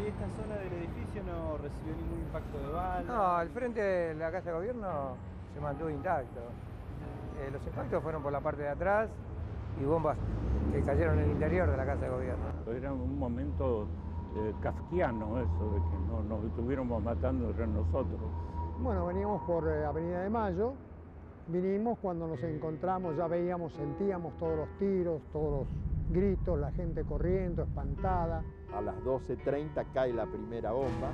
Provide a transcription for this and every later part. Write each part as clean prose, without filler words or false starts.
¿Y esta zona del edificio no recibió ningún impacto de bala? No, al frente de la Casa de Gobierno se mantuvo intacto. Los impactos fueron por la parte de atrás y bombas que cayeron en el interior de la Casa de Gobierno. Era un momento kafkiano eso, de que nos estuviéramos matando entre nosotros. Bueno, veníamos por Avenida de Mayo, vinimos cuando nos encontramos, ya veíamos, sentíamos todos los tiros, todos los gritos, la gente corriendo, espantada. A las 12:30 cae la primera bomba.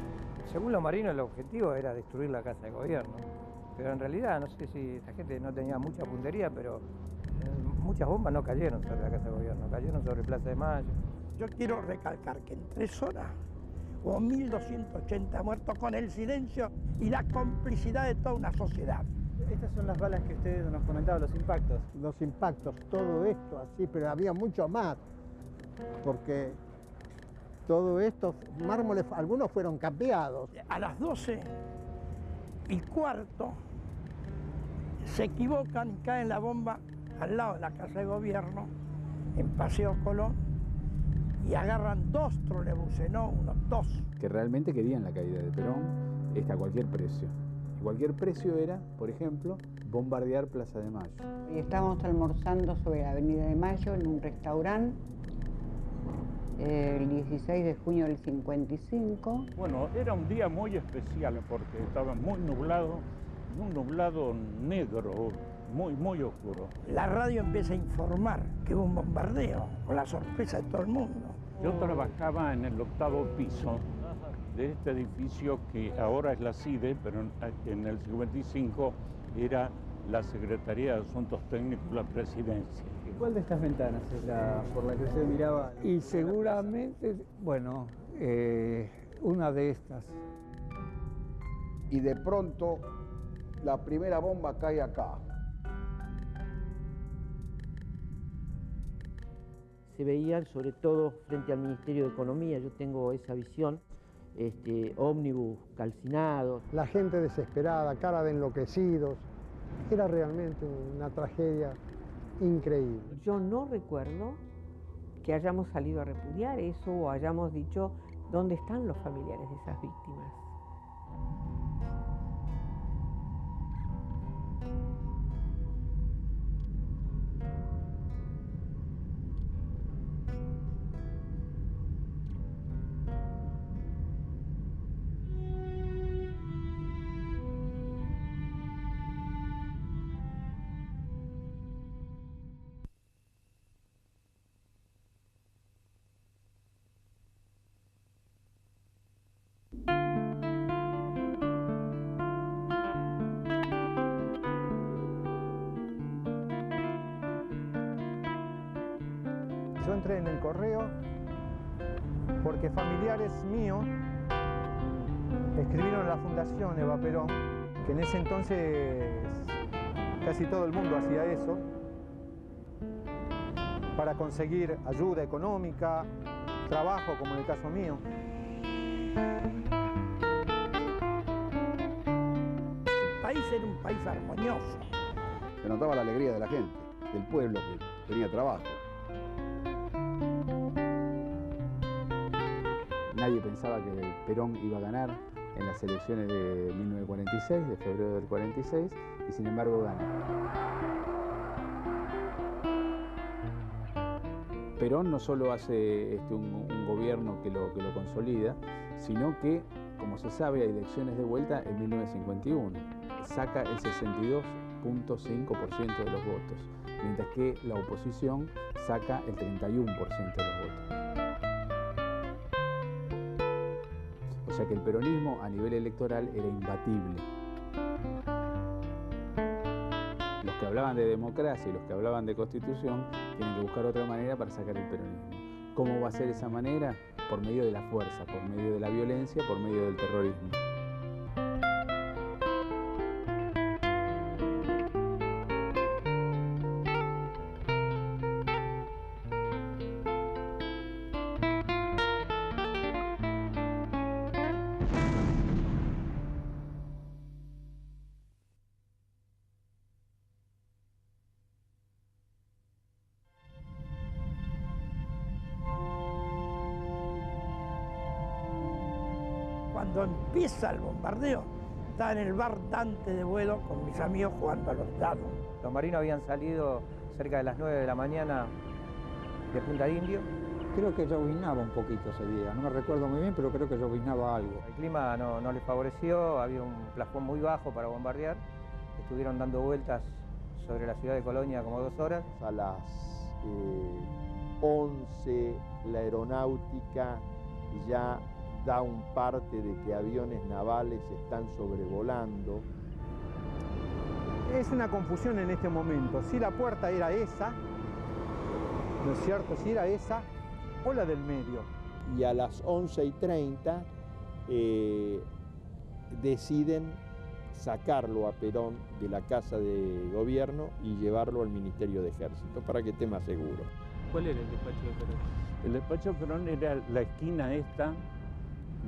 Según los marinos, el objetivo era destruir la Casa de Gobierno. Pero en realidad, no sé si la gente no tenía mucha puntería, pero muchas bombas no cayeron sobre la Casa de Gobierno, cayeron sobre Plaza de Mayo. Yo quiero recalcar que en 3 horas hubo 1.280 muertos con el silencio y la complicidad de toda una sociedad. Estas son las balas que usted nos comentaba, los impactos. Los impactos, todo esto así, pero había mucho más, porque todo estos mármoles, algunos fueron cambiados. A las 12:15 se equivocan y caen la bomba al lado de la Casa de Gobierno, en Paseo Colón, y agarran 2 trolebuses, no uno, 2. Que realmente querían la caída de Perón a cualquier precio. Y cualquier precio era, por ejemplo, bombardear Plaza de Mayo. Y estábamos almorzando sobre la Avenida de Mayo en un restaurante el 16 de junio del 55. Bueno, era un día muy especial porque estaba muy nublado, un nublado negro, muy oscuro. La radio empieza a informar que hubo un bombardeo, con la sorpresa de todo el mundo. Yo trabajaba en el 8º piso de este edificio que ahora es la CIDE, pero en el 55 era la Secretaría de Asuntos Técnicos de la Presidencia. ¿Y cuál de estas ventanas es la por la que usted miraba? Y seguramente, bueno, una de estas. Y de pronto la primera bomba cae acá. Se veían sobre todo frente al Ministerio de Economía, yo tengo esa visión, ómnibus calcinados. La gente desesperada, cara de enloquecidos. Era realmente una tragedia increíble. Yo no recuerdo que hayamos salido a repudiar eso o hayamos dicho dónde están los familiares de esas víctimas. Yo entré en el correo porque familiares míos escribieron a la Fundación Eva Perón, que en ese entonces casi todo el mundo hacía eso, para conseguir ayuda económica, trabajo, como en el caso mío. El país era un país armonioso. Se notaba la alegría de la gente, del pueblo que tenía trabajo. Nadie pensaba que Perón iba a ganar en las elecciones de 1946, de febrero del 46, y sin embargo gana. Perón no solo hace un gobierno que lo consolida, sino que, como se sabe, hay elecciones de vuelta en 1951. Saca el 62.5% de los votos, mientras que la oposición saca el 31% de los votos. O sea que el peronismo a nivel electoral era imbatible. Los que hablaban de democracia y los que hablaban de constitución tienen que buscar otra manera para sacar el peronismo. ¿Cómo va a ser esa manera? Por medio de la fuerza, por medio de la violencia, por medio del terrorismo. cuando empieza el bombardeo, estaba en el bar Dante de Boedo con mis amigos jugando a los dados. Los marinos habían salido cerca de las 9 de la mañana de Punta Indio. Creo que llovinaba un poquito ese día, no me recuerdo muy bien, pero creo que llovinaba algo. El clima no les favoreció, había un plafón muy bajo para bombardear. Estuvieron dando vueltas sobre la ciudad de Colonia como 2 horas. A las 11 la aeronáutica ya da un parte de que aviones navales están sobrevolando. Es una confusión en este momento, si la puerta era esa, ¿no es cierto? Si era esa o la del medio. Y a las 11:30 deciden sacarlo a Perón de la Casa de Gobierno y llevarlo al Ministerio de Ejército para que esté más seguro. ¿Cuál era el despacho de Perón? El despacho de Perón era la esquina esta,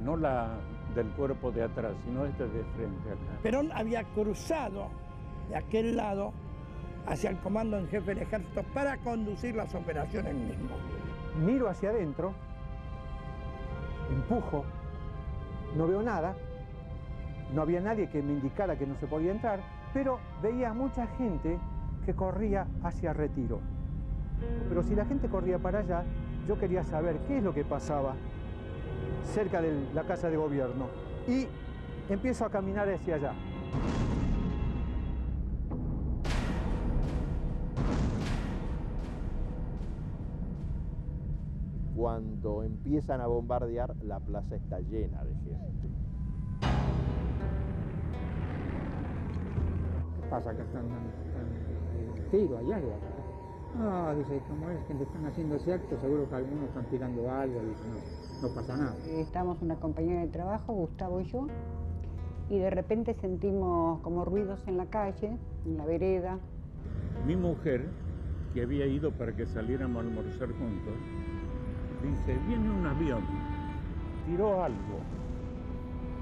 no la del cuerpo de atrás, sino esta de frente acá. Perón había cruzado de aquel lado hacia el comando en jefe del ejército para conducir las operaciones mismas. Miro hacia adentro, empujo, no veo nada, no había nadie que me indicara que no se podía entrar, pero veía mucha gente que corría hacia Retiro. Pero si la gente corría para allá, yo quería saber qué es lo que pasaba cerca de la Casa de Gobierno y empiezo a caminar hacia allá. Cuando empiezan a bombardear, la plaza está llena de gente. ¿Qué pasa que están dando tiro allá? Ah, dice, como es que le están haciendo ese acto, seguro que algunos están tirando algo, dice, no pasa nada. Estábamos una compañera de trabajo, Gustavo y yo, y de repente sentimos como ruidos en la calle, en la vereda. Mi mujer, que había ido para que saliéramos a almorzar juntos, dice, viene un avión, tiró algo.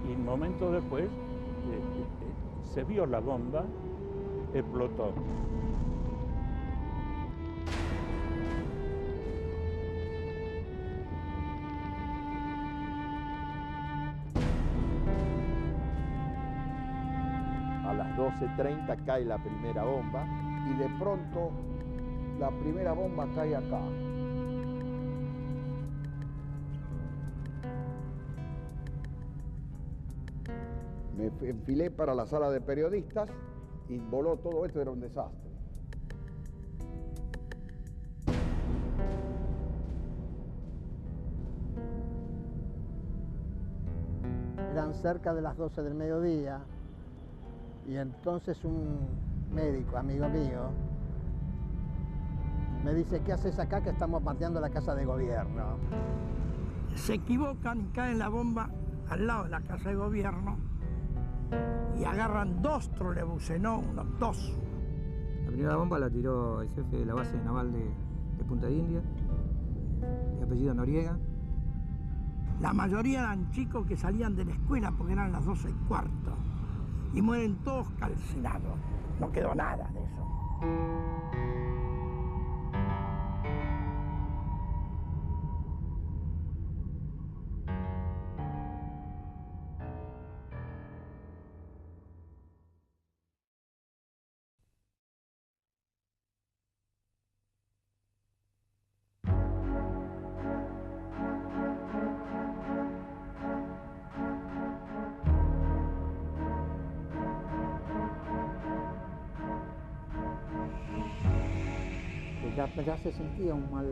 Y un momento después se vio la bomba, explotó. A las 12:30 cae la primera bomba. Y de pronto la primera bomba cae acá. Me enfilé para la sala de periodistas y voló todo esto, era un desastre. Eran cerca de las 12 del mediodía y entonces un médico, amigo mío, me dice, ¿qué haces acá que estamos bombardeando la Casa de Gobierno? Se equivocan y caen la bomba al lado de la Casa de Gobierno y agarran 2 trolebuses, no uno, 2. La primera bomba la tiró el jefe de la base naval de Punta India, de apellido Noriega. La mayoría eran chicos que salían de la escuela porque eran las 12:15 y mueren todos calcinados. No quedó nada de eso. Ya se sentía un mal,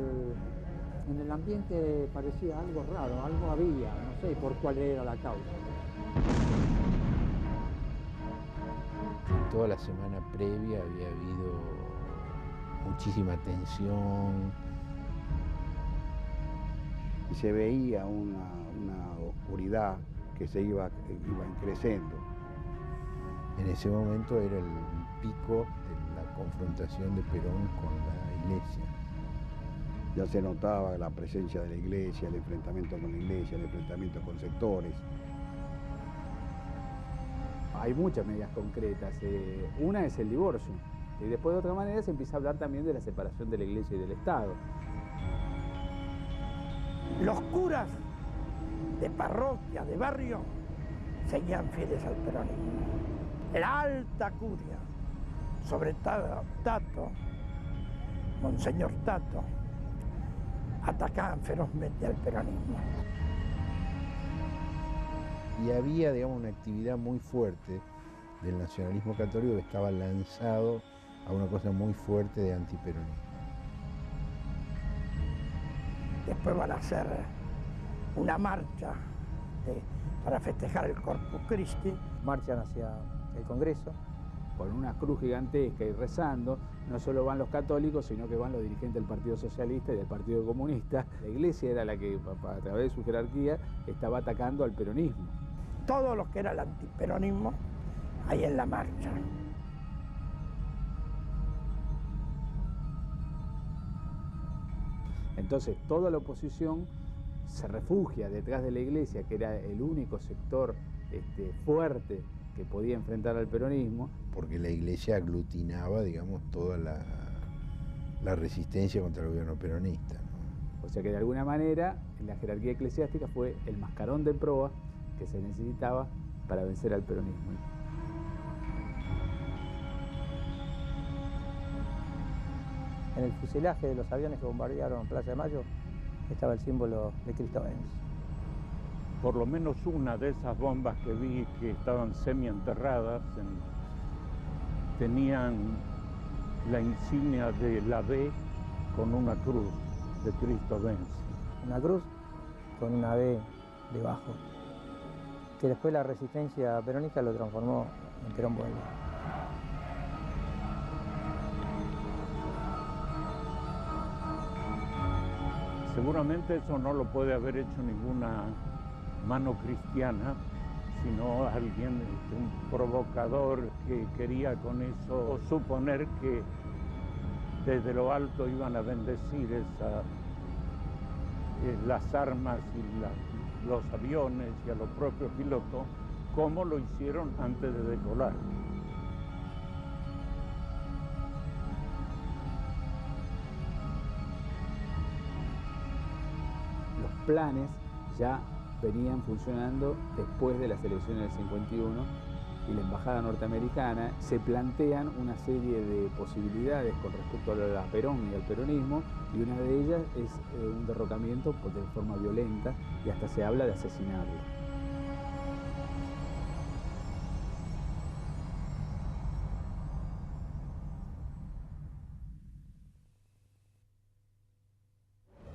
en el ambiente parecía algo raro, algo había, no sé por cuál era la causa. Toda la semana previa había habido muchísima tensión. Y se veía una oscuridad que se iba creciendo. En ese momento era el pico de la confrontación de Perón con la Iglesia. Ya se notaba la presencia de la Iglesia, el enfrentamiento con la Iglesia, el enfrentamiento con sectores. Hay muchas medidas concretas. Una es el divorcio. Y después de otra manera se empieza a hablar también de la separación de la Iglesia y del Estado. Los curas de parroquia, de barrio, seguían fieles al peronismo. La alta curia, sobre todo Tato, Monseñor Tato, atacaban ferozmente al peronismo. Y había, digamos, una actividad muy fuerte del nacionalismo católico que estaba lanzado a una cosa muy fuerte de antiperonismo. Después van a hacer una marcha para festejar el Corpus Christi. Marchan hacia el Congreso. Con una cruz gigantesca y rezando, no solo van los católicos, sino que van los dirigentes del Partido Socialista y del Partido Comunista. La Iglesia era la que, a través de su jerarquía, estaba atacando al peronismo. Todo lo que era el antiperonismo, ahí en la marcha. Entonces, toda la oposición se refugia detrás de la Iglesia, que era el único sector fuerte que podía enfrentar al peronismo. Porque la Iglesia aglutinaba, digamos, toda la resistencia contra el gobierno peronista, ¿no? O sea que de alguna manera la jerarquía eclesiástica fue el mascarón de proa que se necesitaba para vencer al peronismo. En el fuselaje de los aviones que bombardearon Plaza de Mayo estaba el símbolo de Cristo Benz. Por lo menos una de esas bombas que vi que estaban semienterradas tenían la insignia de la B con una cruz de Cristo Benz. Una cruz con una B debajo, que después la resistencia peronista lo transformó en Perón Vuelve. Seguramente eso no lo puede haber hecho ninguna mano cristiana, sino alguien, un provocador que quería con eso suponer que desde lo alto iban a bendecir las armas y los aviones y a los propios pilotos, como lo hicieron antes de decolar. Los planes ya venían funcionando después de las elecciones del 51 y la embajada norteamericana se plantean una serie de posibilidades con respecto a Perón y al peronismo, y una de ellas es un derrocamiento de forma violenta, y hasta se habla de asesinarlo.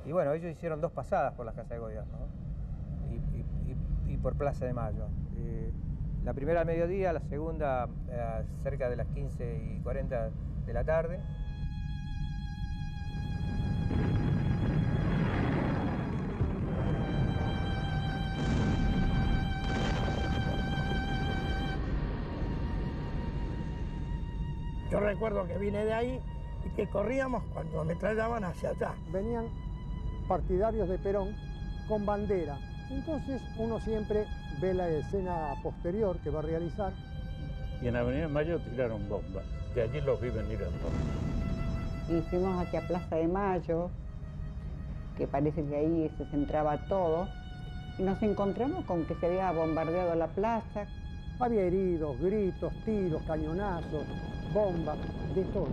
Y bueno, ellos hicieron 2 pasadas por la Casa de Gobierno, ¿no? y por Plaza de Mayo. La primera al mediodía, la segunda cerca de las 15:40 de la tarde. Yo recuerdo que vine de ahí y que corríamos cuando ametrallaban hacia allá. Venían partidarios de Perón con bandera. Entonces uno siempre ve la escena posterior que va a realizar. Y en Avenida Mayo tiraron bombas, de allí los vi venir a todos. Y fuimos hacia Plaza de Mayo, que parece que ahí se centraba todo, y nos encontramos con que se había bombardeado la plaza. Había heridos, gritos, tiros, cañonazos, bombas, de todo.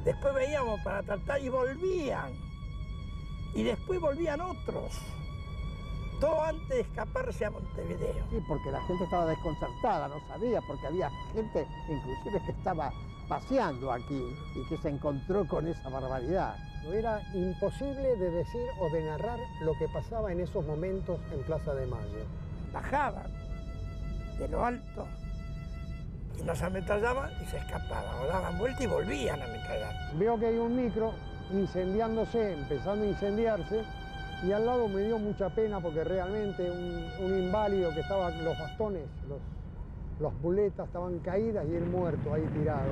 Después veíamos para tratar y volvían. Y después volvían otros. Todo antes de escaparse a Montevideo. Sí, porque la gente estaba desconcertada, no sabía, porque había gente inclusive que estaba paseando aquí y que se encontró con esa barbaridad. Era imposible de decir o de narrar lo que pasaba en esos momentos en Plaza de Mayo. Bajaban de lo alto y nos ametrallaban y se escapaban, o daban vuelta y volvían a ametrallar. Veo que hay un micro incendiándose, empezando a incendiarse, y al lado me dio mucha pena porque realmente un inválido que estaba, los bastones, las muletas estaban caídas y él muerto ahí tirado.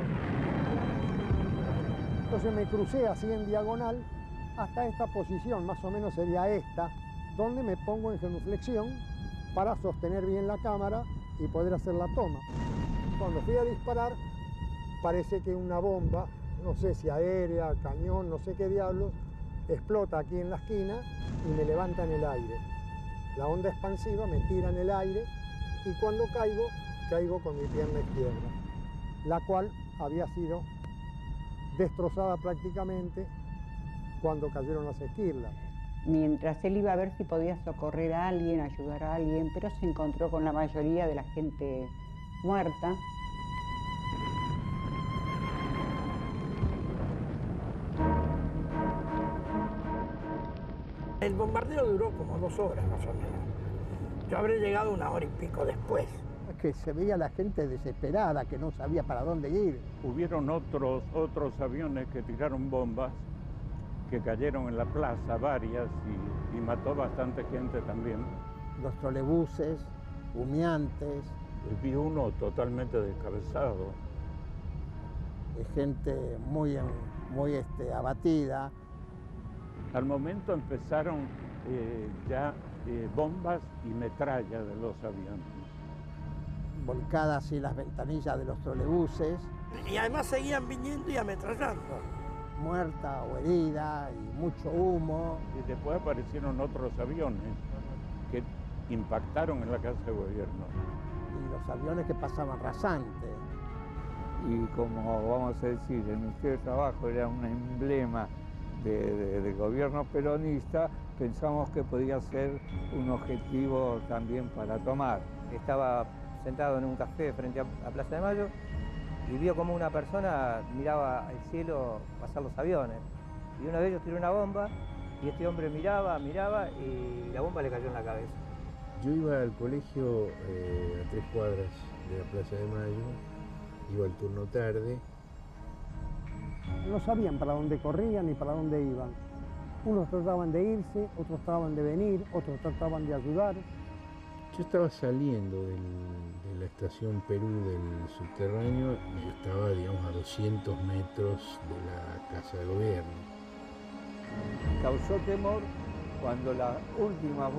Entonces me crucé así en diagonal hasta esta posición, más o menos sería esta, donde me pongo en genuflexión para sostener bien la cámara y poder hacer la toma. Cuando fui a disparar, parece que una bomba, no sé si aérea, cañón, no sé qué diablos, explota aquí en la esquina y me levanta en el aire. La onda expansiva me tira en el aire y cuando caigo con mi pierna izquierda, la cual había sido destrozada prácticamente cuando cayeron las esquirlas. Mientras él iba a ver si podía socorrer a alguien, ayudar a alguien, pero se encontró con la mayoría de la gente muerta. El bombardeo duró como 2 horas más o menos. Yo habré llegado 1 hora y pico después. Es que se veía la gente desesperada, que no sabía para dónde ir. Hubieron otros aviones que tiraron bombas, que cayeron en la plaza, varias, y mató bastante gente también. Los trolebuses, humeantes. Vi uno totalmente descabezado. Gente muy abatida. Al momento empezaron ya bombas y metralla de los aviones. Volcadas así las ventanillas de los trolebuses. Y además seguían viniendo y ametrallando. Muerta o herida y mucho humo. Y después aparecieron otros aviones que impactaron en la Casa de Gobierno. Y los aviones que pasaban rasantes. Y como vamos a decir, el Ministerio de Trabajo era un emblema del gobierno peronista, pensamos que podía ser un objetivo también para tomar. Estaba sentado en un café frente a Plaza de Mayo y vio como una persona miraba al cielo pasar los aviones. Y uno de ellos tiró una bomba y este hombre miraba y la bomba le cayó en la cabeza. Yo iba al colegio a 3 cuadras de la Plaza de Mayo, iba al turno tarde. No sabían para dónde corrían ni para dónde iban. Unos trataban de irse, otros trataban de venir, otros trataban de ayudar. Yo estaba saliendo de la estación Perú del subterráneo y estaba, digamos, a 200 metros de la Casa de Gobierno. Causó temor cuando las últimas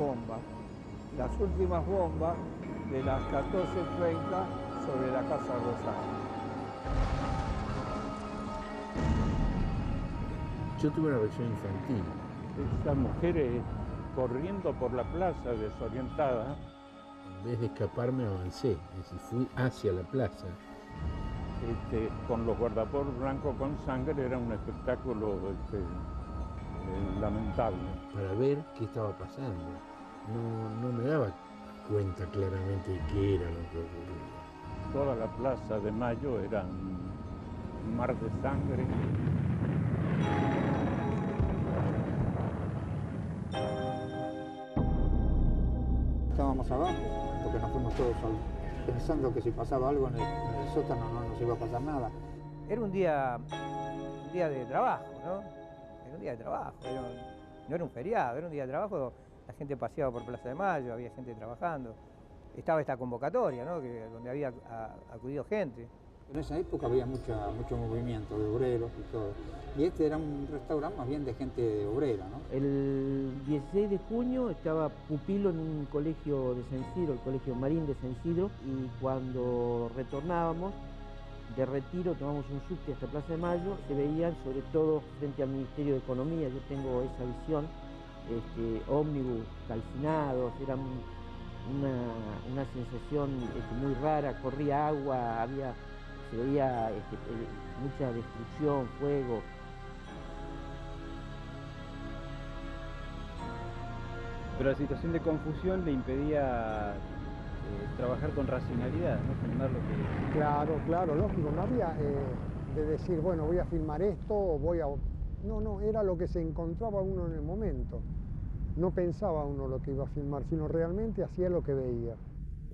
bombas de las 14:30 sobre la Casa Rosada. Yo tuve una reacción infantil. Esas mujeres corriendo por la plaza desorientada. En vez de escaparme avancé, es decir, fui hacia la plaza. Con los guardapolos blancos con sangre era un espectáculo lamentable. Para ver qué estaba pasando. No me daba cuenta claramente de qué era lo que ocurría. Toda la Plaza de Mayo era un mar de sangre. Estábamos abajo, porque nos fuimos todos pensando que si pasaba algo en el sótano no nos iba a pasar nada. Era un día de trabajo, ¿no? Era un día de trabajo, no era un feriado, era un día de trabajo. La gente paseaba por Plaza de Mayo, había gente trabajando. Estaba esta convocatoria, ¿no? Donde había acudido gente. En esa época había mucho movimiento de obreros y todo. Y este era un restaurante más bien de gente obrera, ¿no? El 16 de junio estaba pupilo en un colegio de San Isidro, el Colegio Marín de San Isidro, y cuando retornábamos de Retiro, tomamos un subte hasta Plaza de Mayo, se veían sobre todo frente al Ministerio de Economía, yo tengo esa visión, ómnibus calcinados, era una sensación muy rara, corría agua, se veía mucha destrucción, fuego. Pero la situación de confusión le impedía trabajar con racionalidad, ¿no? Filmar lo que... Claro, lógico, no había de decir, bueno, voy a filmar esto o voy a... No, era lo que se encontraba uno en el momento. No pensaba uno lo que iba a filmar, sino realmente hacía lo que veía.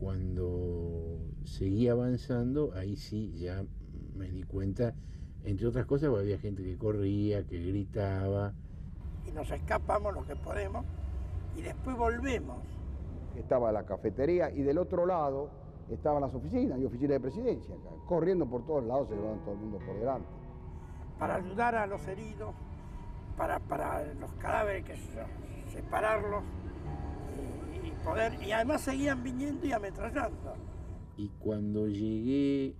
Cuando seguía avanzando, ahí sí ya me di cuenta, entre otras cosas, porque había gente que corría, que gritaba. Y nos escapamos lo que podemos y después volvemos. Estaba la cafetería y del otro lado estaban las oficinas y oficinas de presidencia. Corriendo por todos lados, se llevaban todo el mundo por delante. Para ayudar a los heridos, para los cadáveres, separarlos y poder... Y además seguían viniendo y ametrallando. Y cuando llegué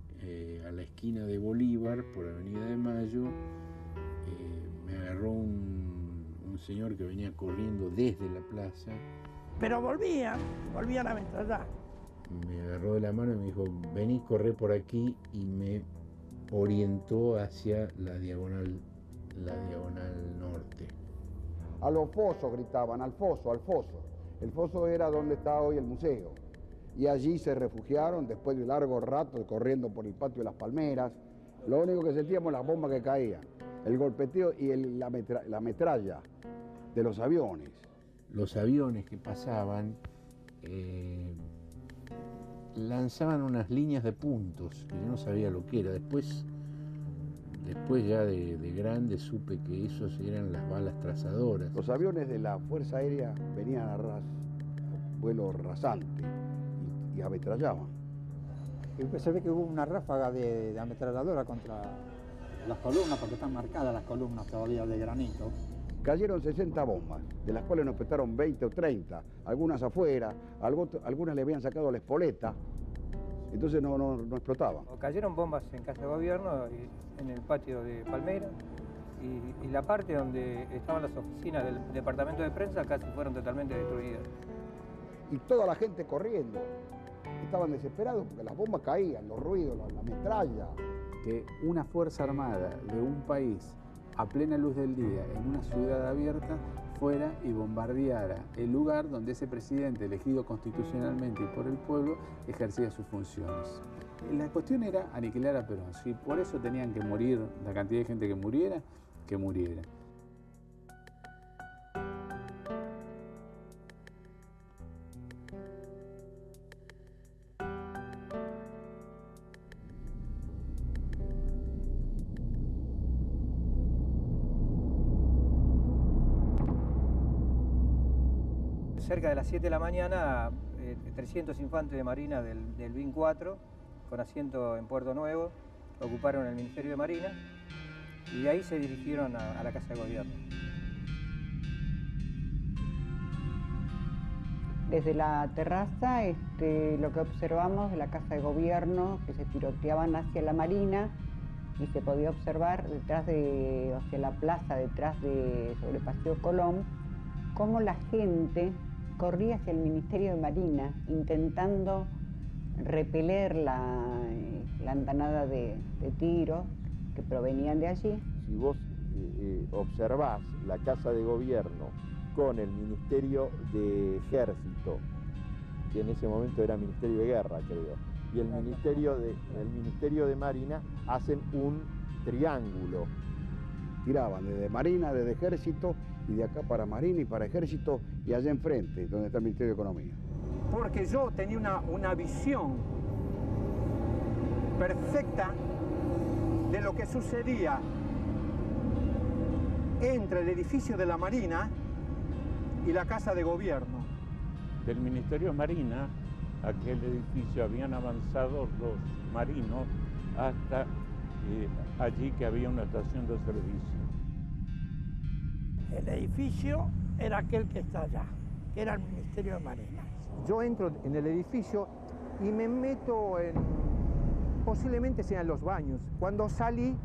a la esquina de Bolívar, por Avenida de Mayo, me agarró un un señor que venía corriendo desde la plaza. Pero volvían a ametrallar. Me agarró de la mano y me dijo, vení, corré por aquí, y me orientó hacia la diagonal norte. A los fosos gritaban, al foso, al foso. El foso era donde está hoy el museo. Y allí se refugiaron después de un largo rato corriendo por el patio de las palmeras. Lo único que sentíamos las bombas que caían, el golpeteo y la metralla de los aviones. Los aviones que pasaban lanzaban unas líneas de puntos que yo no sabía lo que era. Después ya de grande supe que esos eran las balas trazadoras. Los aviones de la Fuerza Aérea venían a vuelo rasante y ametrallaban. Y se ve que hubo una ráfaga de ametralladora contra las columnas, porque están marcadas las columnas todavía de granito. Cayeron 60 bombas, de las cuales nos petaron 20 o 30, algunas afuera, algunas le habían sacado la espoleta, entonces no explotaban. Cayeron bombas en Casa de Gobierno, en el patio de Palmera, y la parte donde estaban las oficinas del departamento de prensa casi fueron totalmente destruidas. Y toda la gente corriendo, estaban desesperados porque las bombas caían, los ruidos, la metralla. Que una fuerza armada de un país a plena luz del día en una ciudad abierta fuera y bombardeara el lugar donde ese presidente elegido constitucionalmente y por el pueblo ejercía sus funciones. La cuestión era aniquilar a Perón. Si por eso tenían que morir la cantidad de gente que muriera, que muriera. Cerca de las 7 de la mañana, 300 infantes de Marina del BIN 4, con asiento en Puerto Nuevo, ocuparon el Ministerio de Marina y de ahí se dirigieron a la Casa de Gobierno. Desde la terraza, lo que observamos de la Casa de Gobierno, que se tiroteaban hacia la Marina y se podía observar hacia la plaza, sobre Paseo Colón, cómo la gente corría hacia el Ministerio de Marina intentando repeler la andanada de tiros que provenían de allí. Si vos observás la Casa de Gobierno con el Ministerio de Ejército, que en ese momento era Ministerio de Guerra, creo, y el Ministerio de Marina, hacen un triángulo. Tiraban desde Marina, desde Ejército, y de acá para Marina y para Ejército, y allá enfrente, donde está el Ministerio de Economía. Porque yo tenía una visión perfecta de lo que sucedía entre el edificio de la Marina y la Casa de Gobierno. Del Ministerio de Marina, aquel edificio, habían avanzado los marinos hasta allí que había una estación de servicio. El edificio era aquel que está allá, que era el Ministerio de Marina. Yo entro en el edificio y me meto posiblemente sean los baños. Cuando salí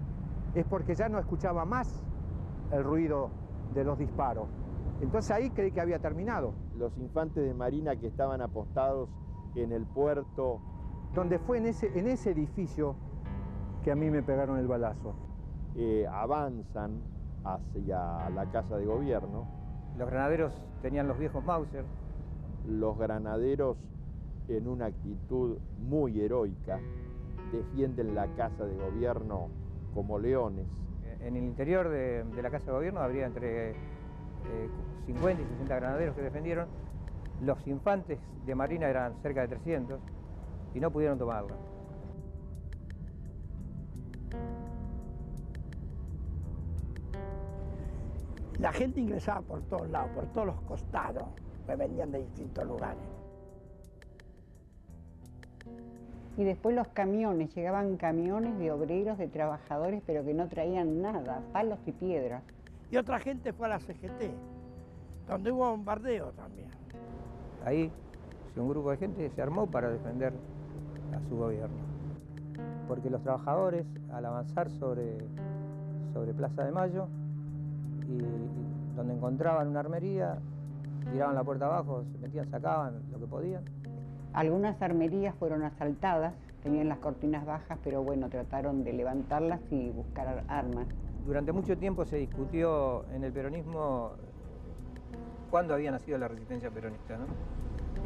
es porque ya no escuchaba más el ruido de los disparos. Entonces ahí creí que había terminado. Los infantes de Marina que estaban apostados en el puerto. Donde fue en ese edificio que a mí me pegaron el balazo. Avanzan hacia la Casa de Gobierno. Los granaderos tenían los viejos Mauser. Los granaderos, en una actitud muy heroica, defienden la Casa de Gobierno como leones. En el interior de la Casa de Gobierno habría entre 50 y 60 granaderos que defendieron. Los infantes de Marina eran cerca de 300 y no pudieron tomarla. La gente ingresaba por todos lados, por todos los costados, que venían de distintos lugares. Y después los camiones, llegaban camiones de obreros, de trabajadores, pero que no traían nada, palos y piedras. Y otra gente fue a la CGT, donde hubo bombardeo también. Ahí un grupo de gente se armó para defender a su gobierno. Porque los trabajadores, al avanzar sobre Plaza de Mayo, y donde encontraban una armería, tiraban la puerta abajo, se metían, sacaban lo que podían. Algunas armerías fueron asaltadas, tenían las cortinas bajas, pero bueno, trataron de levantarlas y buscar armas. Durante mucho tiempo se discutió en el peronismo cuándo había nacido la resistencia peronista, ¿no?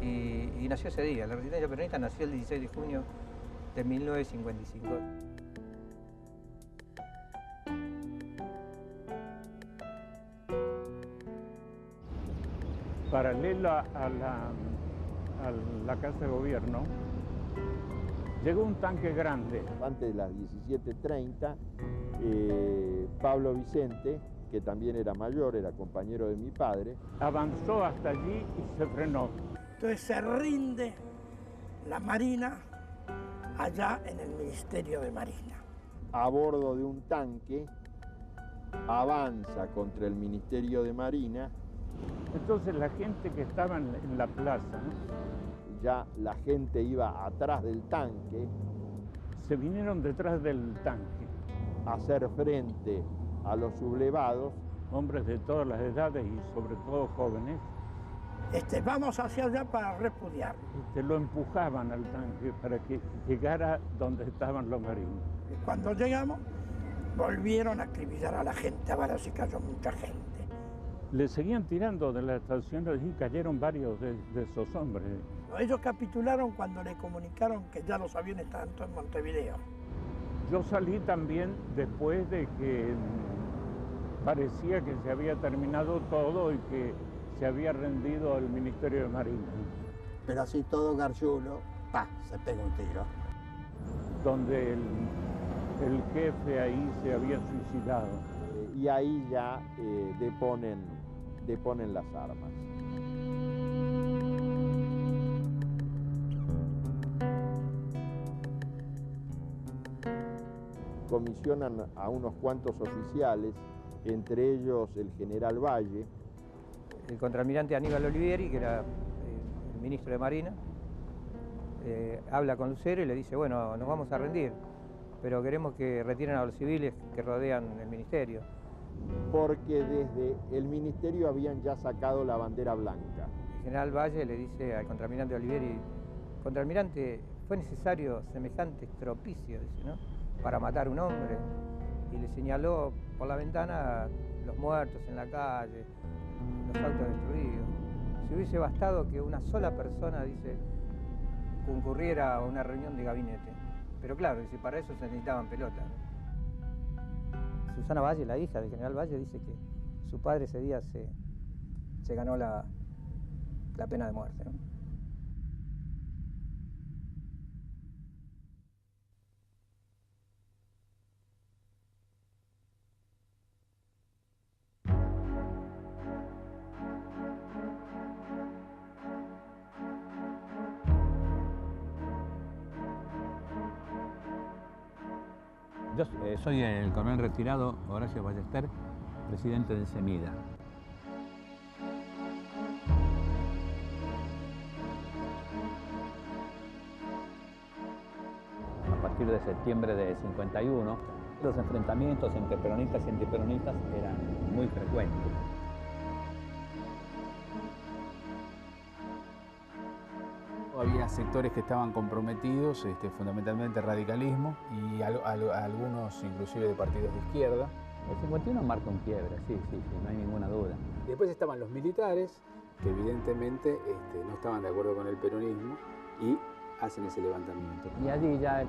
Y nació ese día. La resistencia peronista nació el 16 de junio de 1955. Paralela a la Casa de Gobierno, llegó un tanque grande. Antes de las 17:30, Pablo Vicente, que también era mayor, era compañero de mi padre, avanzó hasta allí y se frenó. Entonces se rinde la Marina allá en el Ministerio de Marina. A bordo de un tanque, avanza contra el Ministerio de Marina. Entonces la gente que estaba en la plaza, ¿no? Ya la gente iba atrás del tanque. Se vinieron detrás del tanque. A hacer frente a los sublevados. Hombres de todas las edades y sobre todo jóvenes. Vamos hacia allá para repudiar. Lo empujaban al tanque para que llegara donde estaban los marinos. Y cuando llegamos, volvieron a acribillar a la gente, a balas y cayó mucha gente. Le seguían tirando de la estación y cayeron varios de esos hombres. Ellos capitularon cuando le comunicaron que ya los aviones estaban todos en Montevideo. Yo salí también después de que parecía que se había terminado todo y que se había rendido el Ministerio de Marina. Pero así todo Gargiulo, se pega un tiro. Donde el jefe ahí se había suicidado. Y ahí ya deponen las armas. Comisionan a unos cuantos oficiales, entre ellos el general Valle. El contraalmirante Aníbal Olivieri, que era el ministro de Marina, habla con Lucero y le dice, bueno, nos vamos a rendir, pero queremos que retiren a los civiles que rodean el ministerio. Porque desde el ministerio habían ya sacado la bandera blanca. El general Valle le dice al contraalmirante Olivieri, contraalmirante, fue necesario semejante estropicio, dice, ¿no?, para matar a un hombre. Y le señaló por la ventana los muertos en la calle, los autos destruidos. Si hubiese bastado que una sola persona, dice, concurriera a una reunión de gabinete. Pero claro, dice, para eso se necesitaban pelotas. Susana Valle, la hija del general Valle, dice que su padre ese día se ganó la pena de muerte, ¿no? Yo soy el coronel retirado Horacio Ballester, presidente del CEMIDA. A partir de septiembre de 51, los enfrentamientos entre peronistas y antiperonistas eran muy frecuentes. Había sectores que estaban comprometidos, fundamentalmente radicalismo, y algunos inclusive de partidos de izquierda. El 51 marca un quiebre, sí, no hay ninguna duda. Después estaban los militares, que evidentemente no estaban de acuerdo con el peronismo y hacen ese levantamiento. Y allí ya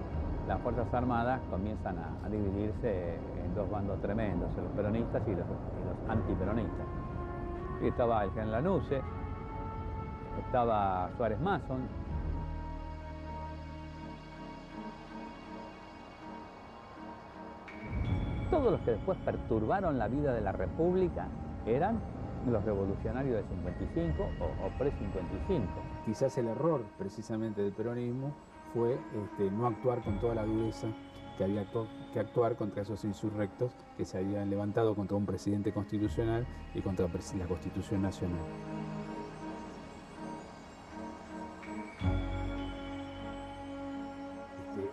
las Fuerzas Armadas comienzan a dividirse en dos bandos tremendos, los peronistas y los antiperonistas. Y estaba el general Lanusse, estaba Suárez Mason. Todos los que después perturbaron la vida de la República eran los revolucionarios del 55 o pre-55. Quizás el error precisamente del peronismo fue no actuar con toda la dureza que había que actuar contra esos insurrectos que se habían levantado contra un presidente constitucional y contra la Constitución Nacional.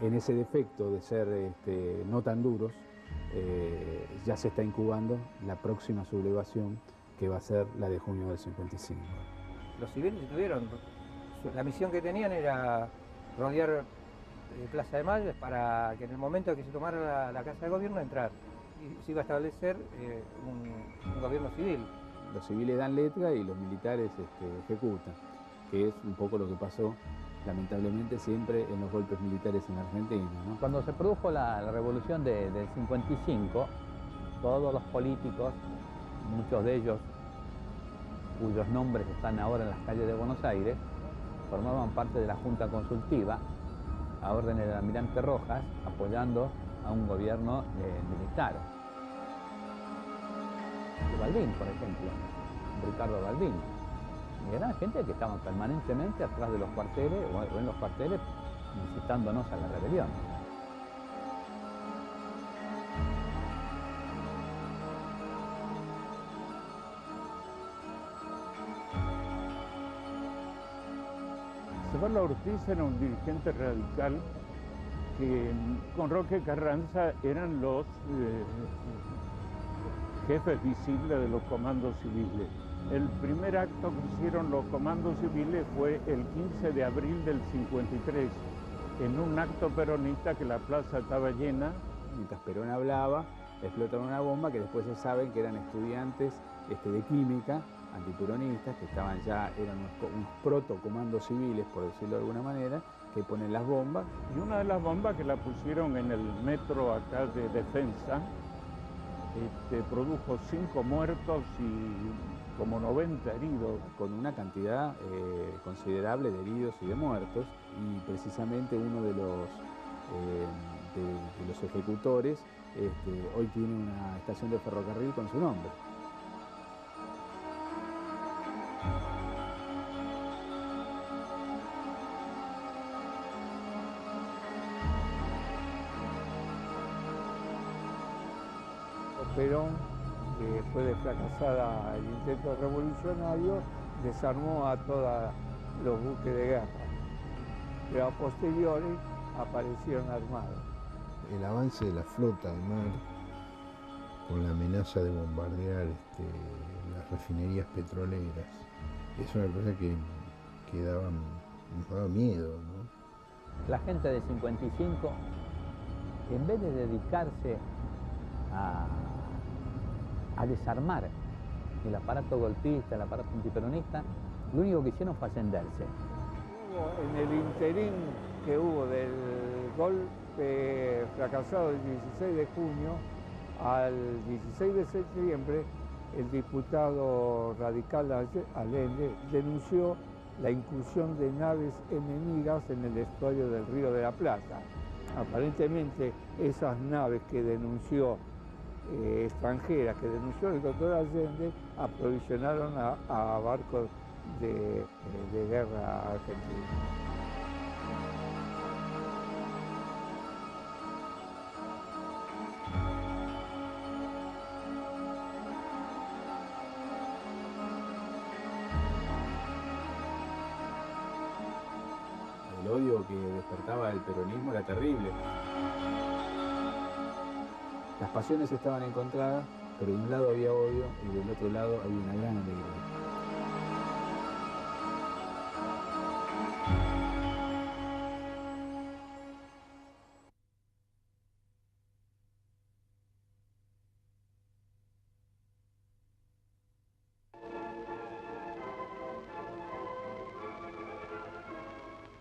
En ese defecto de ser no tan duros, ya se está incubando la próxima sublevación que va a ser la de junio del 55. Los civiles tuvieron, la misión que tenían era rodear Plaza de Mayo para que en el momento que se tomara la Casa de Gobierno entrar. Y se iba a establecer un gobierno civil. Los civiles dan letra y los militares ejecutan, que es un poco lo que pasó lamentablemente siempre en los golpes militares en Argentina, ¿no? Cuando se produjo la revolución del 55, todos los políticos, muchos de ellos cuyos nombres están ahora en las calles de Buenos Aires, formaban parte de la Junta Consultiva a órdenes del almirante Rojas, apoyando a un gobierno militar. Balbín, por ejemplo, Ricardo Balbín. Y eran gente que estaban permanentemente atrás de los cuarteles o en los cuarteles incitándonos a la rebelión. Ceballos Ortiz era un dirigente radical que con Roque Carranza eran los jefes visibles de los comandos civiles. El primer acto que hicieron los comandos civiles fue el 15 de abril del 53, en un acto peronista que la plaza estaba llena. Mientras Perón hablaba, explotaron una bomba que después se sabe que eran estudiantes de química, antiperonistas, que estaban ya, eran unos protocomandos civiles, por decirlo de alguna manera, que ponen las bombas. Y una de las bombas que la pusieron en el metro acá de Defensa, produjo 5 muertos y como 90 heridos. Con una cantidad considerable de heridos y de muertos, y precisamente uno de los ejecutores hoy tiene una estación de ferrocarril con su nombre. Perón, después de fracasada el intento revolucionario, desarmó a todos los buques de guerra, pero a posteriori aparecieron armados. El avance de la flota de mar, con la amenaza de bombardear las refinerías petroleras, es una cosa que nos daba miedo, ¿no? La gente del 55, en vez de dedicarse a desarmar el aparato golpista, el aparato antiperonista, lo único que hicieron fue ascenderse. En el interín que hubo del golpe fracasado del 16 de junio al 16 de septiembre, el diputado radical Allende denunció la incursión de naves enemigas en el estuario del Río de la Plata. Aparentemente esas naves que denunció extranjeras que denunció el doctor Allende aprovisionaron a barcos de guerra argentina. El odio que despertaba el peronismo era terrible. Las pasiones estaban encontradas, pero de un lado había odio y del otro lado había una gran alegría.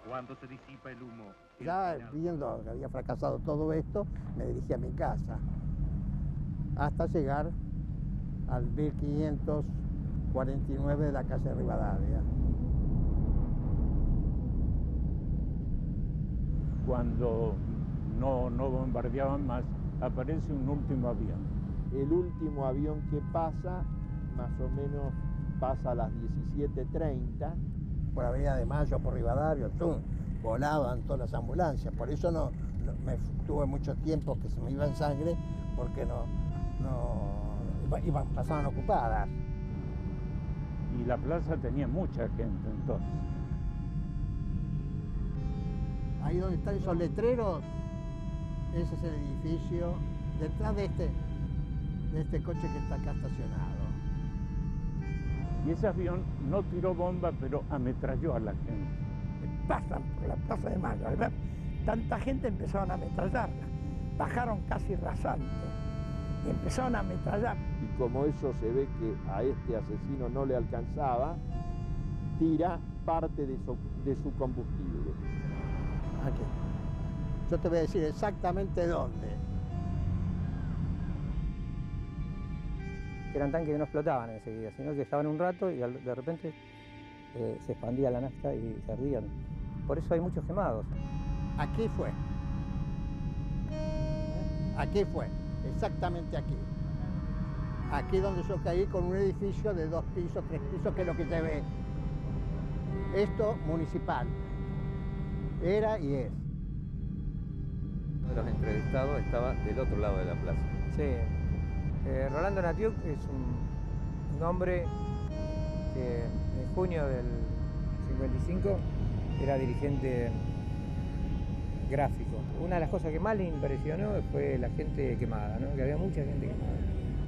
Cuando se disipa el humo. Ya viendo que había fracasado todo esto, me dirigí a mi casa, hasta llegar al 1549 de la calle Rivadavia. Cuando no bombardeaban más, aparece un último avión. El último avión que pasa, más o menos pasa a las 17:30. Por Avenida de Mayo, por Rivadavia, volaban todas las ambulancias. Por eso no me tuve mucho tiempo que se me iba en sangre, porque pasaban ocupadas. Y la plaza tenía mucha gente entonces. Ahí donde están esos letreros, ese es el edificio, detrás de este coche que está acá estacionado. Y ese avión no tiró bomba, pero ametralló a la gente. Pasan por la Plaza de Mayo, al ver tanta gente empezaron a ametrallarla, bajaron casi rasantes y empezaron a ametrallar. Y como eso se ve que a este asesino no le alcanzaba, tira parte de su combustible. Aquí. Yo te voy a decir exactamente dónde. Eran tanques que no explotaban enseguida, sino que estaban un rato y de repente se expandía la nafta y se ardían. Por eso hay muchos quemados. Aquí fue. Aquí fue, exactamente aquí. Aquí donde yo caí con un edificio de 2 pisos, 3 pisos, que es lo que se ve. Esto municipal. Era y es. Uno de los entrevistados estaba del otro lado de la plaza. Sí. Rolando Natiuk es un hombre que en junio del 55 era dirigente gráfico. Una de las cosas que más le impresionó fue la gente quemada, ¿no? Que había mucha gente quemada.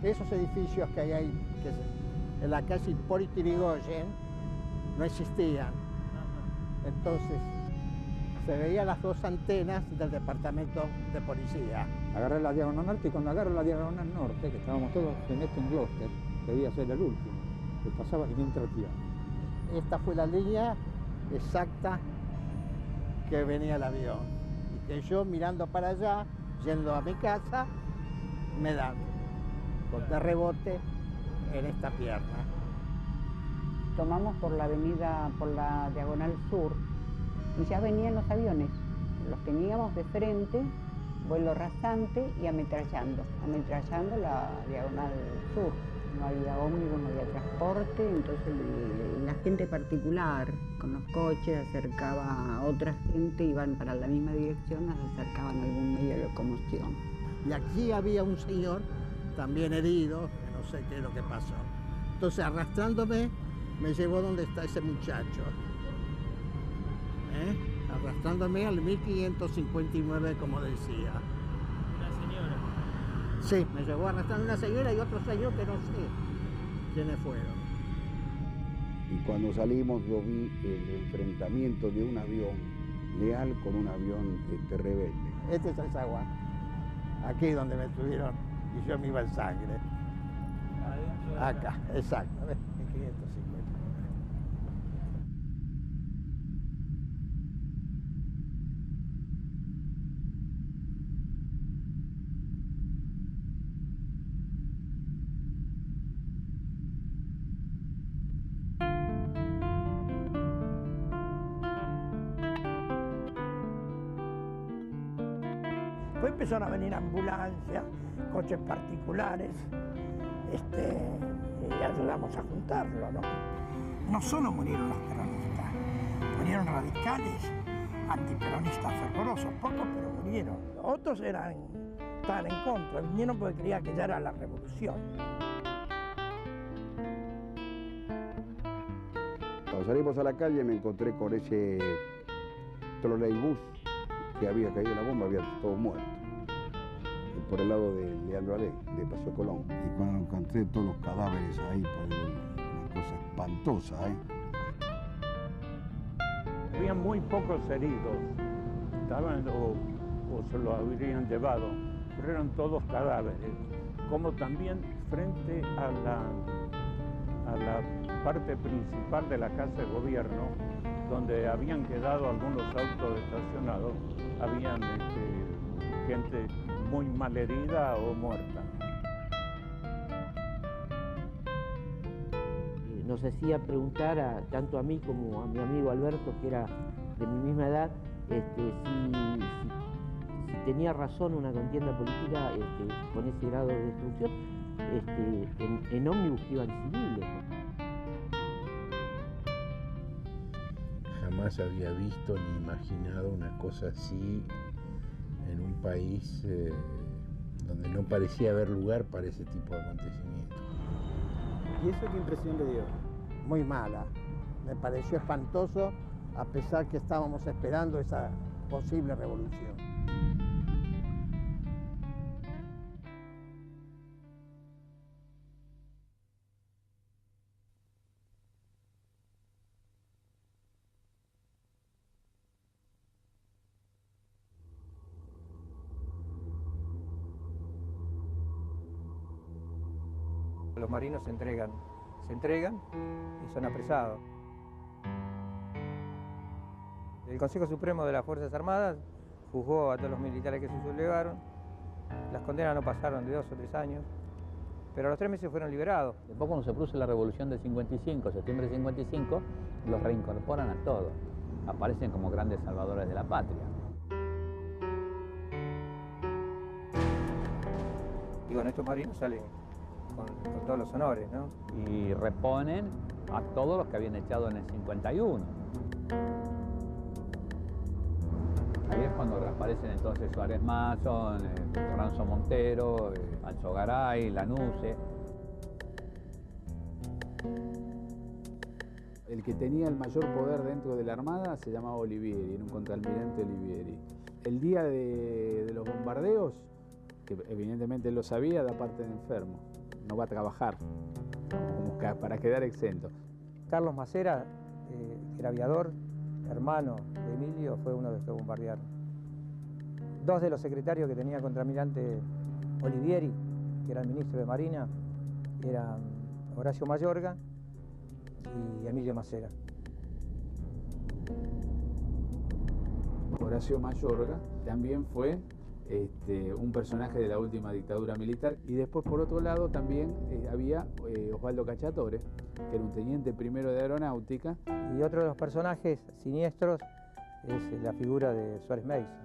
Esos edificios que hay ahí, en la calle Hipólito Yrigoyen, no existían. Entonces, se veían las 2 antenas del departamento de policía. Agarré la diagonal norte y cuando agarro la diagonal norte, que estábamos todos en Gloucester, debía ser el último, que pasaba y mientras tiraba. Esta fue la línea exacta que venía el avión. Y que yo mirando para allá, yendo a mi casa, me dan de rebote en esta pierna. Tomamos por la avenida, por la diagonal sur, y ya venían los aviones. Los teníamos de frente, vuelo rasante y ametrallando la diagonal sur. No había ómnibus, no había transporte, entonces la gente particular con los coches acercaba a otra gente, iban para la misma dirección, nos acercaban a algún medio de locomoción. Y aquí había un señor también herido, que no sé qué es lo que pasó. Entonces, arrastrándome, me llevó donde está ese muchacho. Arrastrándome al 1559, como decía. ¿Una señora? Sí, me llevó arrastrando una señora y otro señor que no sé quiénes fueron. Y cuando salimos yo vi el enfrentamiento de un avión leal con un avión rebelde. Este es el zaguán, aquí donde me tuvieron y yo me iba en sangre. Acá, exacto, ¿ves? 1550. Después empezaron a venir ambulancias, coches particulares, y ayudamos a juntarlo, ¿no? No solo murieron los peronistas, murieron radicales, antiperonistas fervorosos, pocos pero murieron. Otros estaban en contra, vinieron porque creían que ya era la revolución. Cuando salimos a la calle me encontré con ese troleibús que había caído la bomba, había todos muertos. Por el lado de Leandro Alé, de Paseo Colón. Y cuando encontré todos los cadáveres ahí, pues una cosa espantosa, Había muy pocos heridos, estaban o se los habrían llevado, pero eran todos cadáveres. Como también frente a la parte principal de la Casa de Gobierno, donde habían quedado algunos autos estacionados, habían gente muy mal herida o muerta. Nos hacía preguntar tanto a mí como a mi amigo Alberto, que era de mi misma edad, si tenía razón una contienda política con ese grado de destrucción en ómnibus que iban civiles. Jamás había visto ni imaginado una cosa así en un país donde no parecía haber lugar para ese tipo de acontecimientos. ¿Y eso qué impresión le dio? Muy mala. Me pareció espantoso, a pesar que estábamos esperando esa posible revolución. los marinos se entregan y son apresados. El Consejo Supremo de las Fuerzas Armadas juzgó a todos los militares que se sublevaron. Las condenas no pasaron de 2 o 3 años, pero a los 3 meses fueron liberados. Después, cuando se produce la revolución del 55, septiembre del 55, los reincorporan a todos. Aparecen como grandes salvadores de la patria. Y bueno, estos marinos salen con todos los honores, ¿no? Y reponen a todos los que habían echado en el 51. Ahí es cuando reaparecen entonces Suárez Mason, Ranzo Montero, Pancho Garay, Lanusse. El que tenía el mayor poder dentro de la Armada se llamaba Olivieri, era un contraalmirante Olivieri. El día de los bombardeos, que evidentemente él lo sabía, da parte de enfermo, no va a trabajar, como para quedar exento. Carlos Macera, que era aviador, hermano de Emilio, fue uno de los que bombardearon. 2 de los secretarios que tenía contraalmirante Olivieri, que era el ministro de Marina, eran Horacio Mayorga y Emilio Macera. Horacio Mayorga también fue un personaje de la última dictadura militar, y después por otro lado también había Osvaldo Cacciatore, que era un teniente primero de aeronáutica. Y otro de los personajes siniestros es la figura de Suárez Mason.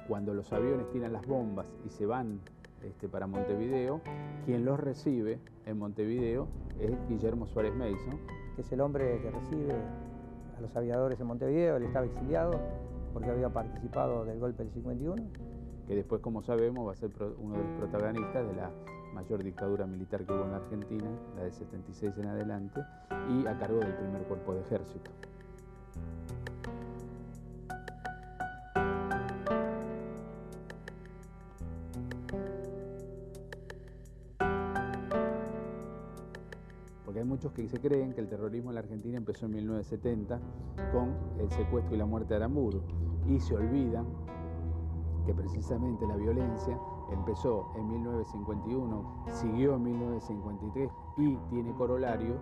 Cuando los aviones tiran las bombas y se van para Montevideo, quien los recibe en Montevideo es Guillermo Suárez Mason, que es el hombre que recibe a los aviadores en Montevideo. Él estaba exiliado porque había participado del golpe del 51. Que después, como sabemos, va a ser uno de los protagonistas de la mayor dictadura militar que hubo en la Argentina, la de 76 en adelante, y a cargo del primer cuerpo de ejército. Porque hay muchos que se creen que el terrorismo en la Argentina empezó en 1970 con el secuestro y la muerte de Aramburu, y se olvidan que precisamente la violencia empezó en 1951, siguió en 1953 y tiene corolario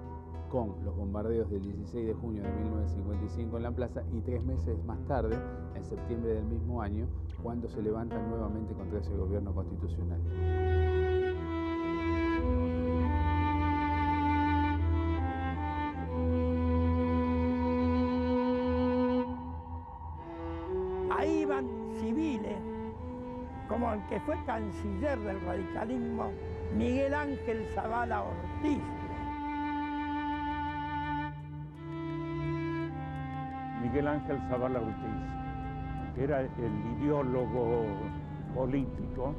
con los bombardeos del 16 de junio de 1955 en la plaza, y 3 meses más tarde, en septiembre del mismo año, cuando se levantan nuevamente contra ese gobierno constitucional. Ahí van civiles, como el que fue canciller del radicalismo, Miguel Ángel Zavala Ortiz. Miguel Ángel Zavala Ortiz, que era el ideólogo político,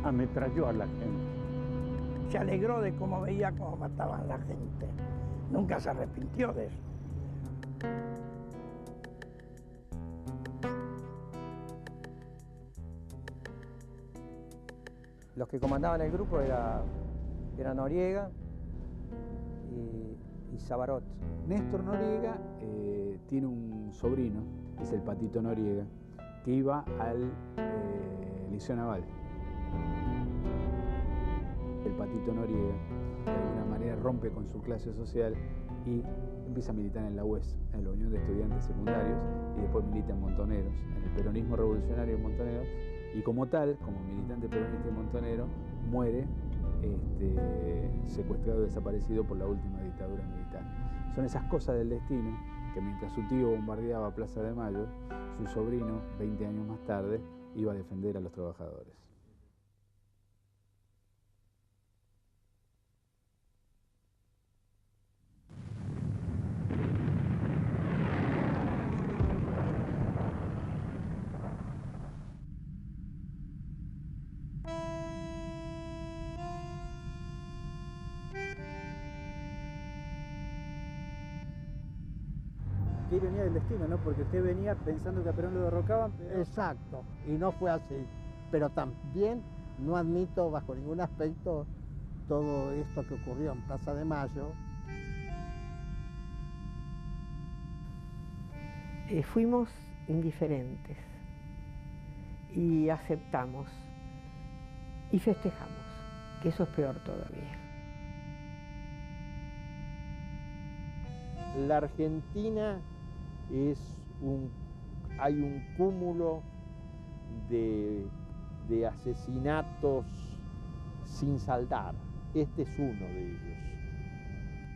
ametralló a la gente. Se alegró de cómo veía cómo mataban a la gente. Nunca se arrepintió de eso. Los que comandaban el grupo era Noriega y Sabarot. Néstor Noriega tiene un sobrino, que es el Patito Noriega, que iba al Liceo Naval. El Patito Noriega, de alguna manera, rompe con su clase social y empieza a militar en la UES, en la Unión de Estudiantes Secundarios, y después milita en Montoneros, en el peronismo revolucionario de Montoneros, y como tal, como militante peronista de Montonero, muere secuestrado y desaparecido por la última dictadura militar. Son esas cosas del destino que mientras su tío bombardeaba Plaza de Mayo, su sobrino, 20 años más tarde, iba a defender a los trabajadores. Qué ironía del destino, ¿no? Porque usted venía pensando que a Perón lo derrocaban, pero... Exacto, y no fue así. Pero también no admito bajo ningún aspecto todo esto que ocurrió en Plaza de Mayo. Fuimos indiferentes y aceptamos y festejamos, que eso es peor todavía. La Argentina hay un cúmulo de asesinatos sin saldar. Este es uno de ellos.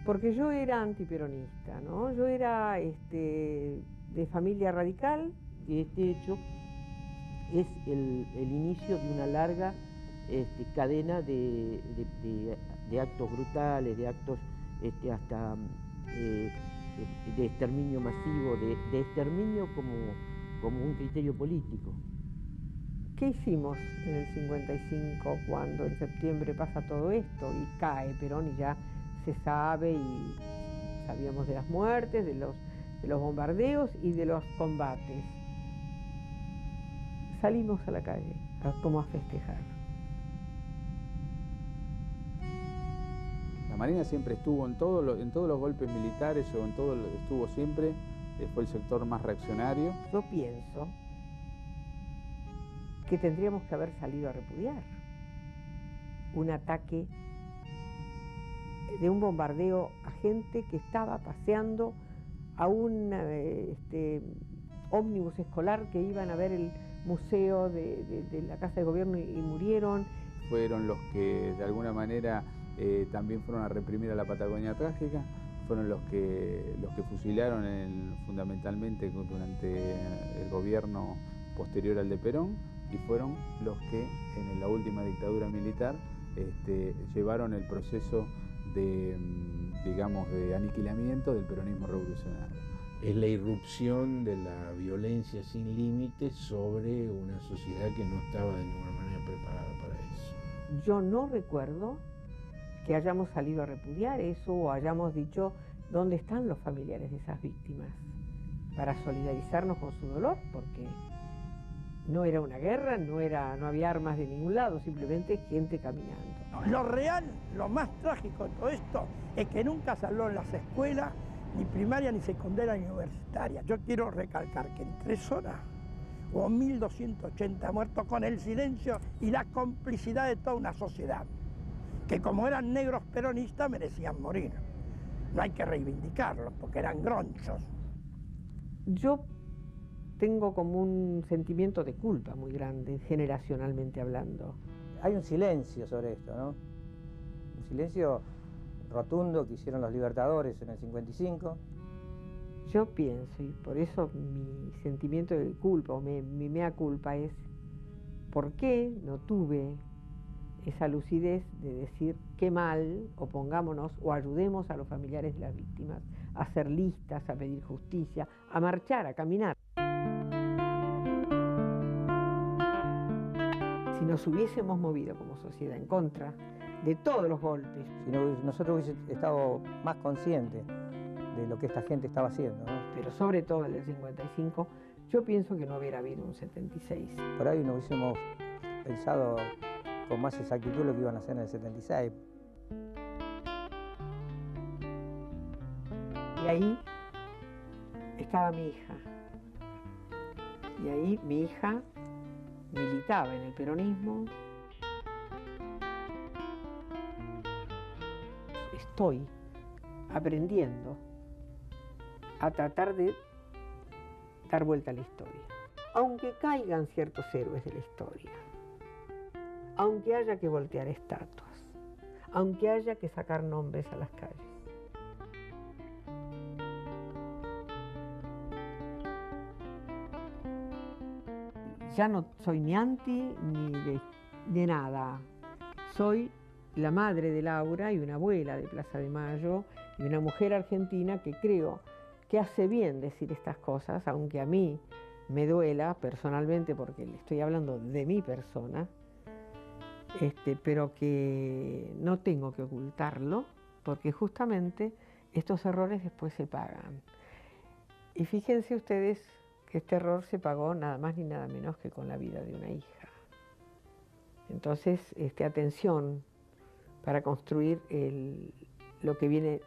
Porque yo era antiperonista, ¿no? Yo era de familia radical y este hecho es el inicio de una larga cadena de actos brutales, de actos hasta de exterminio masivo, de exterminio como un criterio político. ¿Qué hicimos en el 55 cuando en septiembre pasa todo esto y cae Perón y ya se sabe y sabíamos de las muertes, de los bombardeos y de los combates? Salimos a la calle como a festejar. La Marina siempre estuvo en todos los golpes militares, o en todo estuvo siempre, fue el sector más reaccionario. Yo pienso que tendríamos que haber salido a repudiar un ataque de un bombardeo a gente que estaba paseando a un ómnibus escolar que iban a ver el museo de la Casa de Gobierno y murieron. Fueron los que de alguna manera también fueron a reprimir a la Patagonia Trágica, fueron los que fusilaron fundamentalmente durante el gobierno posterior al de Perón, y fueron los que en la última dictadura militar llevaron el proceso de aniquilamiento del peronismo revolucionario. Es la irrupción de la violencia sin límites sobre una sociedad que no estaba de ninguna manera preparada para eso. Yo no recuerdo que hayamos salido a repudiar eso o hayamos dicho dónde están los familiares de esas víctimas para solidarizarnos con su dolor, porque no era una guerra, no había armas de ningún lado, simplemente gente caminando. Lo real, lo más trágico de todo esto, es que nunca se habló en las escuelas, ni primaria, ni secundaria, ni universitaria. Yo quiero recalcar que en 3 horas hubo 1.280 muertos con el silencio y la complicidad de toda una sociedad, que como eran negros peronistas merecían morir. No hay que reivindicarlos, porque eran gronchos. Yo tengo como un sentimiento de culpa muy grande, generacionalmente hablando. Hay un silencio sobre esto, ¿no? Un silencio rotundo que hicieron los libertadores en el 55. Yo pienso, y por eso mi sentimiento de culpa, o mi mea culpa es, ¿por qué no tuve esa lucidez de decir qué mal, opongámonos o ayudemos a los familiares de las víctimas a hacer listas, a pedir justicia, a marchar, a caminar? Si nos hubiésemos movido como sociedad en contra de todos los golpes. Si nosotros hubiésemos estado más conscientes de lo que esta gente estaba haciendo, ¿no? Pero sobre todo en el 55, yo pienso que no hubiera habido un 76. Por ahí no hubiésemos pensado con más exactitud lo que iban a hacer en el 76. Y ahí estaba mi hija. Y ahí mi hija militaba en el peronismo. Estoy aprendiendo a tratar de dar vuelta a la historia. Aunque caigan ciertos héroes de la historia, aunque haya que voltear estatuas, aunque haya que sacar nombres a las calles. Ya no soy ni anti ni de nada. Soy la madre de Laura y una abuela de Plaza de Mayo y una mujer argentina que creo que hace bien decir estas cosas, aunque a mí me duela personalmente porque le estoy hablando de mi persona, pero que no tengo que ocultarlo porque justamente estos errores después se pagan. Y fíjense ustedes que este error se pagó nada más ni nada menos que con la vida de una hija. Entonces, atención para construir lo que viene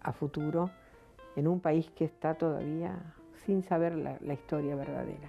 a futuro en un país que está todavía sin saber la historia verdadera.